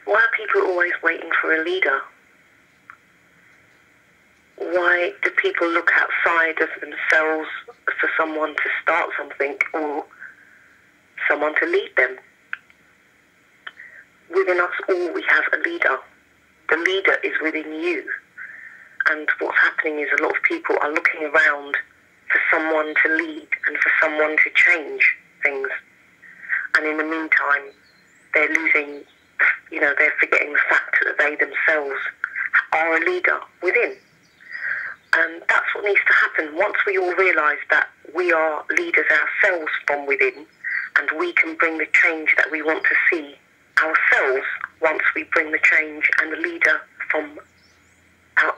Why are people always waiting for a leader? Why do people look outside of themselves for someone to start something or someone to lead them? Within us all, we have a leader. The leader is within you. And what's happening is a lot of people are looking around for someone to lead and for someone to change things. And in the meantime, they're losing, they're forgetting the fact that they themselves are a leader within. And that's what needs to happen. Once we all realise that we are leaders ourselves from within, and we can bring the change that we want to see ourselves, once we bring the change and the leader from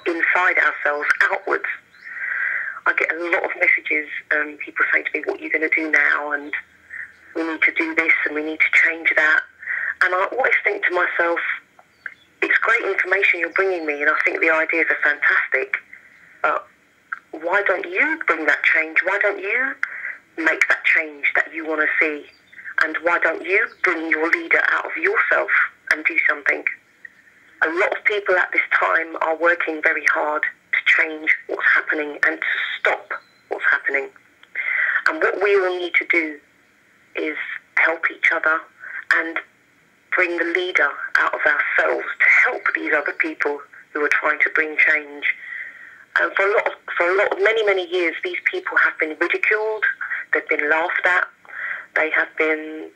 inside ourselves outwards. I get a lot of messages, people saying to me, what are you going to do now? And we need to do this and we need to change that. And I always think to myself, it's great information you're bringing me, and I think the ideas are fantastic. But why don't you bring that change? Why don't you make that change that you want to see? And why don't you bring your leader out of yourself and do something? A lot of people at this time are working very hard to change what's happening and to stop what's happening. And what we all need to do is help each other and bring the leader out of ourselves to help these other people who are trying to bring change. And for many years, these people have been ridiculed, they've been laughed at, they have been,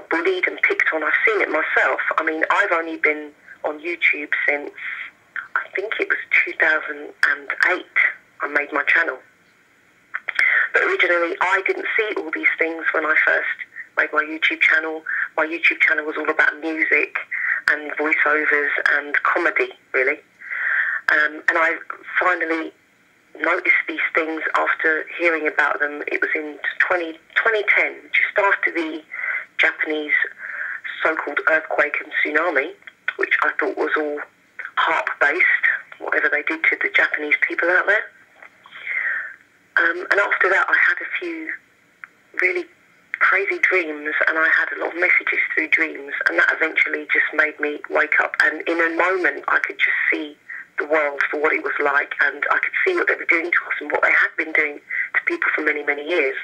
bullied and picked on. I've seen it myself. I mean, I've only been on YouTube since, I think it was 2008, I made my channel. But originally, I didn't see all these things when I first made my YouTube channel. My YouTube channel was all about music and voiceovers and comedy, really. And I finally noticed these things after hearing about them. It was in 2010, just after the Japanese so-called earthquake and tsunami, which I thought was all harp-based, whatever they did to the Japanese people out there. And after that, I had a few really crazy dreams, and I had a lot of messages through dreams, and that eventually just made me wake up. And in a moment, I could just see the world for what it was like, and I could see what they were doing to us and what they had been doing to people for many years.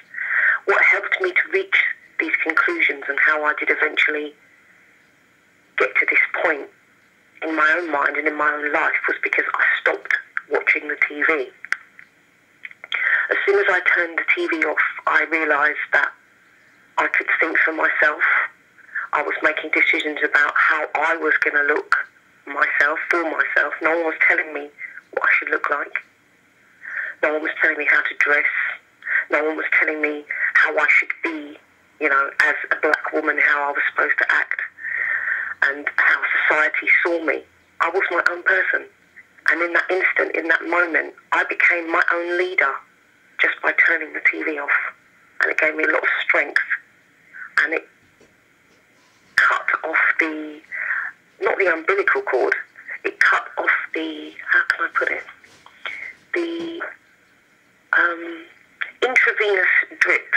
What helped me to reach these conclusions and how I did eventually get to this point in my own mind and in my own life was because I stopped watching the TV. As soon as I turned the TV off, I realised that I could think for myself. I was making decisions about how I was going to look for myself. No one was telling me what I should look like. No one was telling me how to dress. No one was telling me how I should be, as a black woman, how I was supposed to act, and how society saw me. I was my own person. And in that instant, in that moment, I became my own leader just by turning the TV off. And it gave me a lot of strength. And it cut off not the umbilical cord, it cut off how can I put it? The intravenous drip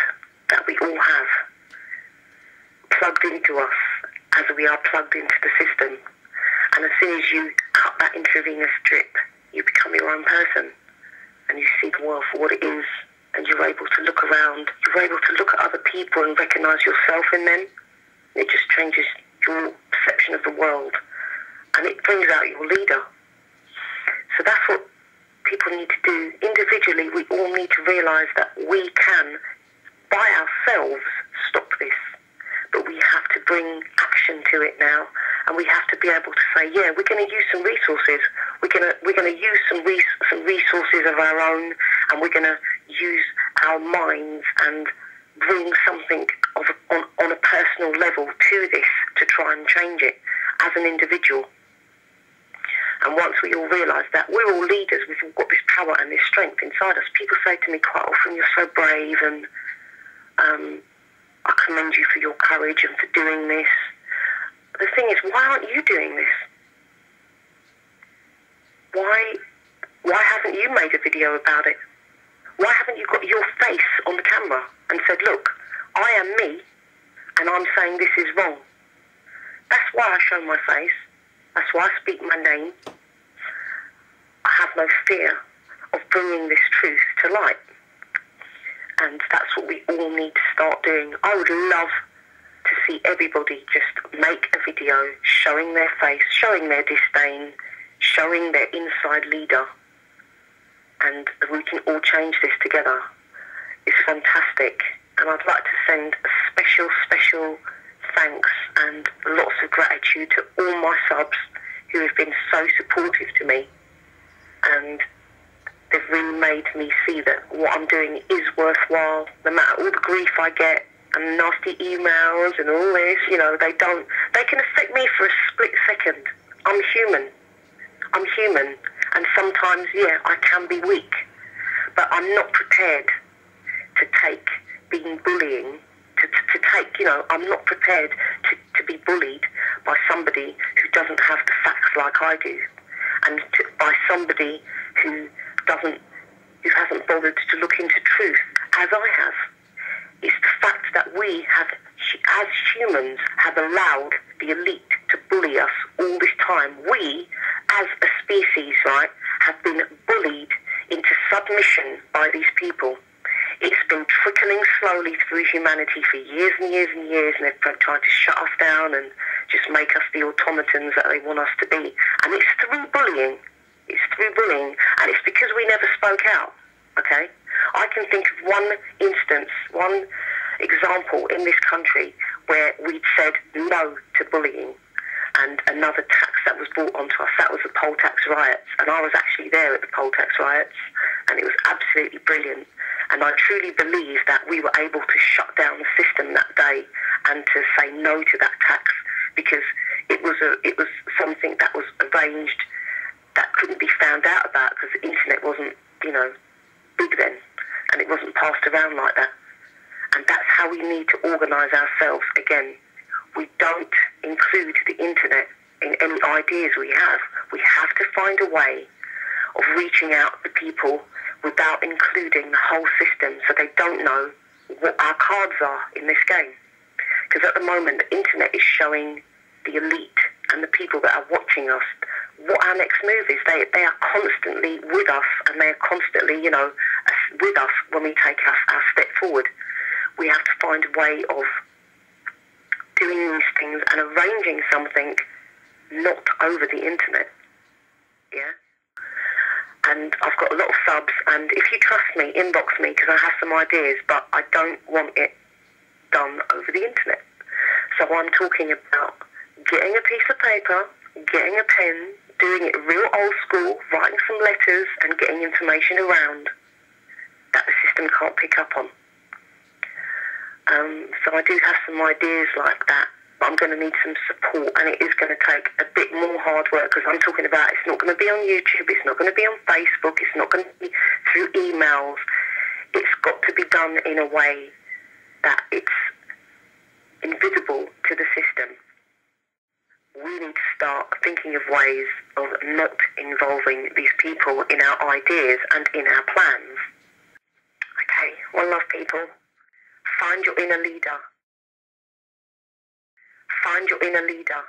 that we all have plugged into us as we are plugged into the system. And as soon as you cut that intravenous drip, you become your own person and you see the world for what it is, and you're able to look around, you're able to look at other people and recognise yourself in them. It just changes your perception of the world, and it brings out your leader. So that's what people need to do. Individually, we all need to realise that we can, by ourselves, stop this. But we have to bring action to it now, and we have to be able to say, yeah, we're going to use some resources. We're going to use some resources of our own, and we're going to use our minds and bring something on a personal level to this to try and change it as an individual. And once we all realise that we're all leaders, we've all got this power and this strength inside us. People say to me quite often, you're so brave, and I commend you for your courage and for doing this. The thing is, why aren't you doing this? Why haven't you made a video about it? Why haven't you got your face on the camera and said, look, I am me, and I'm saying this is wrong? That's why I show my face. That's why I speak my name. I have no fear of bringing this truth to light. And that's what we all need to start doing. I would love to see everybody just make a video showing their face, showing their disdain, showing their inside leader. And we can all change this together. It's fantastic. And I'd like to send a special, special thanks and lots of gratitude to all my subs who have been so supportive to me. And they've really made me see that what I'm doing is worthwhile. No matter all the grief I get and nasty emails and all this, you know, they can affect me for a split second. I'm human. And sometimes, yeah, I can be weak. But I'm not prepared to take being bullying, to take, you know, I'm not prepared to be bullied by somebody who doesn't have the facts like I do. And by somebody who hasn't bothered to look into truth as I have. It's the fact that we have, as humans, have allowed the elite to bully us all this time. We, as a species, right, have been bullied into submission by these people. It's been trickling slowly through humanity for years and years and years, and they've been trying to shut us down and just make us the automatons that they want us to be. And it's through bullying. It's through bullying, and it's because we never spoke out, okay? I can think of one instance, one example in this country where we'd said no to bullying, and another tax that was brought onto us, that was the poll tax riots, and I was actually there at the poll tax riots, and it was absolutely brilliant. And I truly believe that we were able to shut down the system that day and to say no to that tax, because it was something that was arranged that couldn't be found out about because the internet wasn't, you know, big then, and it wasn't passed around like that. And that's how we need to organise ourselves again. We don't include the internet in any ideas we have. We have to find a way of reaching out to people without including the whole system, so they don't know what our cards are in this game. Because at the moment, the internet is showing the elite and the people that are watching us what our next move is. They are constantly with us, and they are constantly, you know, with us when we take our step forward. We have to find a way of doing these things and arranging something not over the internet. Yeah? And I've got a lot of subs, and if you trust me, inbox me, because I have some ideas, but I don't want it done over the internet. So I'm talking about getting a piece of paper, getting a pen, doing it real old school, writing some letters and getting information around that the system can't pick up on. So I do have some ideas like that, but I'm going to need some support, and it is going to take a bit more hard work, because I'm talking about it's not going to be on YouTube, it's not going to be on Facebook, it's not going to be through emails. It's got to be done in a way that it's invisible to the system. We need to start thinking of ways of not involving these people in our ideas and in our plans. Okay, one love, people. Find your inner leader. Find your inner leader.